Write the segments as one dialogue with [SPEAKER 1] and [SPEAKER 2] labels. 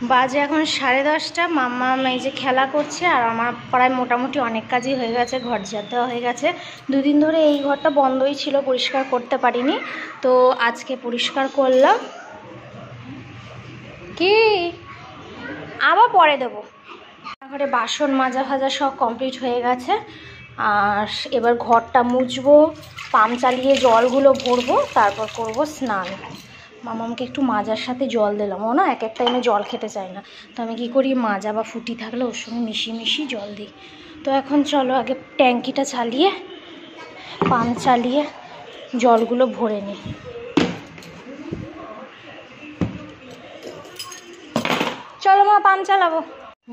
[SPEAKER 1] বাজে এখন 10:30। মাম্মা এই যে খেলা করছে, আর আমার প্রায় মোটামুটি অনেক কাজই হয়ে গেছে, ঘর ঝাড় দেওয়া হয়ে গেছে। দুদিন ধরে এই ঘরটা বন্ধই ছিল, পরিষ্কার করতে পারিনি, তো আজকে পরিষ্কার করলাম। কি আবার পরে দেবো। ঘরে বাসন মাজা ভাজা সব কমপ্লিট হয়ে গেছে, আর এবার ঘরটা মুছবো, পাম্প চালিয়ে জলগুলো ভরবো, তারপর করব স্নান। মামাকে একটু মাজার সাথে জল দিলাম, ও না এক এক টাইমে জল খেতে চায় না, তো আমি কী করি, মাজা বা ফুটি থাকলে ওর সঙ্গে মিশিয়ে জল দিই। তো এখন চলো আগে ট্যাঙ্কিটা চালিয়ে, পাম্প চালিয়ে জলগুলো ভরে নিই। চলো মা, পাম্প চালাবো।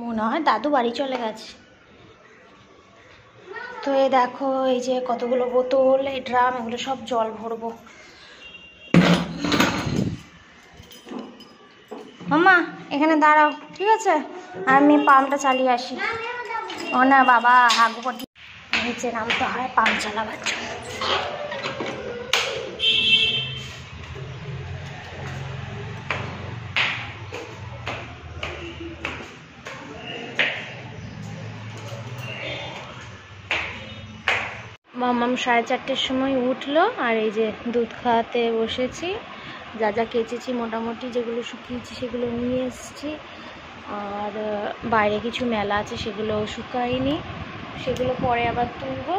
[SPEAKER 1] মনে হয় দাদু বাড়ি চলে গেছে। তো এই দেখো, এই যে কতগুলো বোতল, এই ড্রাম, এগুলো সব জল ভরবো। মামা এখানে দাঁড়াও, ঠিক আছে, আমি পাম্পটা চালিয়ে আসি। ও না বাবা, হাগু পটি নিচে নামতে হয় পাম্প চালাবার জন্য। মাম্মাম 4:30-র সময় উঠলো, আর এই যে দুধ খাওয়াতে বসেছি। যা যা কেচেছি মোটামুটি, যেগুলো শুকিয়েছি সেগুলো নিয়ে এসেছি, আর বাইরে কিছু মেলা আছে সেগুলো শুকায়নি, সেগুলো পরে আবার তুলবো।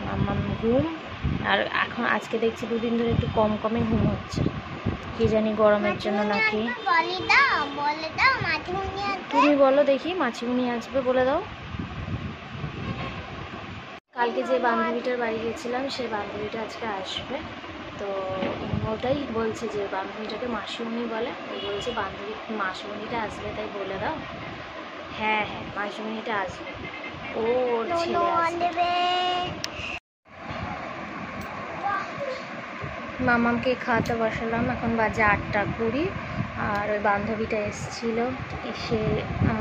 [SPEAKER 1] মাম্মাম ঘুম, আর এখন আজকে দেখছি দুদিন ধরে একটু কমই ঘুম হচ্ছে, কি জানি গরমের জন্য নাকি। তুমি বলো দেখি, মাছিমুনি আসবে বলে দাও। কালকে যে বান্ধবীটার বাড়ি গেছিলাম, সেই বান্ধবীটা আজকে আসবে, তো ওটাই বলছে যে বান্ধবীটাকে মাসিমণি বলে, ওই বলছে বান্ধবী মাসিমণিটা আসবে, তাই বলে দাও। হ্যাঁ হ্যাঁ, মাসিমণিটা আসবে, ওর ছেলে আসবে। মামামকে খাওয়াতে বসালাম, এখন বাজে 8:20, আর ওই বান্ধবীটা এসেছিলো, এসে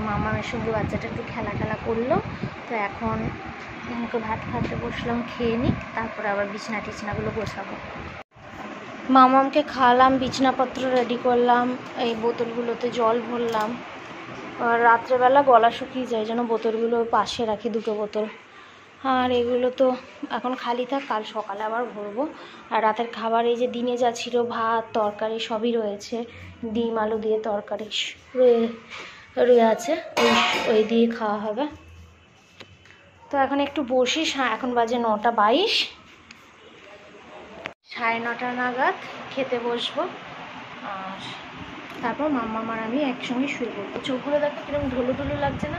[SPEAKER 1] মামামের সঙ্গে বাচ্চাটা একটু খেলা করলো, তো এখন ওকে ভাত খাওয়াতে বসলাম, খেয়ে নিক, তারপরে আবার বিছনা টিছনাগুলো গোছাবো। মামামকে খাওয়ালাম, বিছনাপত্র রেডি করলাম, এই বোতলগুলোতে জল ভরলাম, আর রাত্রেবেলা গলা শুকিয়ে যায়, যেন বোতলগুলো পাশে রাখি, 2টো বোতল, আর এগুলো তো এখন খালি থাক, কাল সকালে আবার ভরবো। আর রাতের খাবার এই যে দিনে যা ছিল, ভাত তরকারি সবই রয়েছে, ডিম আলু দিয়ে তরকারি রয়ে আছে, ওই দিয়ে খাওয়া হবে। তো এখন একটু বসি, এখন বাজে 9:22, 9:30 নাগাদ খেতে বসবো, আর তারপর মাম্মা আর আমি একসঙ্গে শুয়ে পড়বো। চোখগুলো দেখো কিরকম ঢোলো লাগছে না,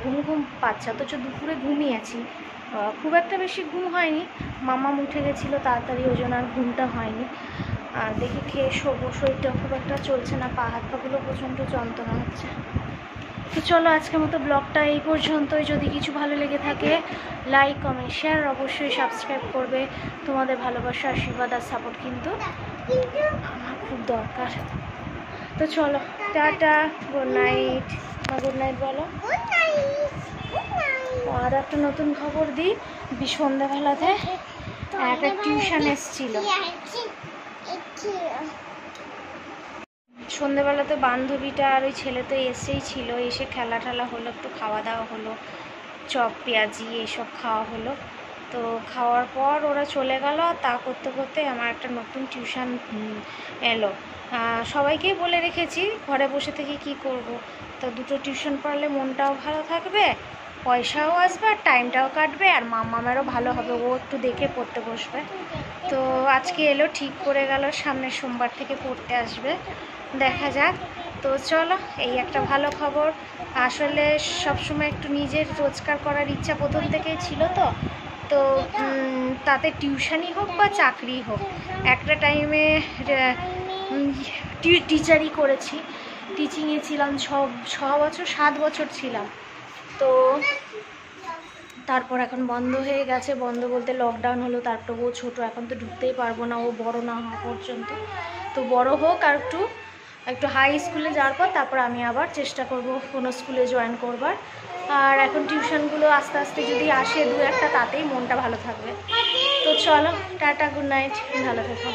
[SPEAKER 1] ঘুম পাচ্ছে, অথচ দুপুরে ঘুমিয়েছি, খুব একটা বেশি ঘুম হয়নি, মাম্মা উঠে গেছিলো তাড়াতাড়ি, ওই জন্য আর ঘুমটা হয়নি। আর দেখি খেয়ে শোবো, শরীরটা খুব একটা চলছে না, পা হাত পাগুলো প্রচণ্ড যন্ত্রণা হচ্ছে। তো চলো আজকের মতো ব্লগটা এই পর্যন্তই। যদি কিছু ভালো লেগে থাকে, লাইক কমেন্ট শেয়ার, অবশ্যই সাবস্ক্রাইব করবে। তোমাদের ভালোবাসা, আশীর্বাদ আর সাপোর্ট কিন্তু আমার খুব দরকার। তো চলো, tata, good night. Good night বলো। আর একটা নতুন খবর দিই, সন্ধ্যাবেলাতে একটা টিউশন এসেছিল, সন্ধ্যেবেলাতে বান্ধবীটা আর ওই ছেলে তো এসেই ছিল, এসে খেলা হলো, একটু খাওয়া দাওয়া হলো, চপ পেঁয়াজি এইসব খাওয়া হলো। তো খাওয়ার পর ওরা চলে গেল, তা করতে করতে আমার একটা নতুন টিউশন এলো। সবাইকেই বলে রেখেছি, ঘরে বসে থেকে কি করব, তো 2টো টিউশন পড়ালে মনটাও ভালো থাকবে, পয়সাও আসবে, আর টাইমটাও কাটবে, আর মামামেরও ভালো হবে, ও একটু দেখে পড়তে বসবে। তো আজকে এলো, ঠিক করে গেল, সামনের সোমবার থেকে পড়তে আসবে, দেখা যাক। তো চলো, এই একটা ভালো খবর। আসলে সবসময় একটু নিজের রোজগার করার ইচ্ছা প্রথম থেকেই ছিল, তো তাতে টিউশনই হোক বা চাকরি হোক, একটা টাইমে টিচারই করেছি, টিচিংয়ে ছিলাম 7 বছর ছিলাম। তো তারপর এখন বন্ধ হয়ে গেছে, বন্ধ বলতে লকডাউন হলো, তারপর ও ছোটো, এখন তো ঢুকতেই পারবো না, ও বড় না হওয়া পর্যন্ত। তো বড় হোক আর একটু হাই স্কুলে যাওয়ার পর তারপর আমি আবার চেষ্টা করব কোনো স্কুলে জয়েন করবার। আর এখন টিউশনগুলো আস্তে আস্তে যদি আসে 2-1টা, তাতেই মনটা ভালো থাকবে। তো চলো, টাটা, গুড নাইট, ভালো থেকো।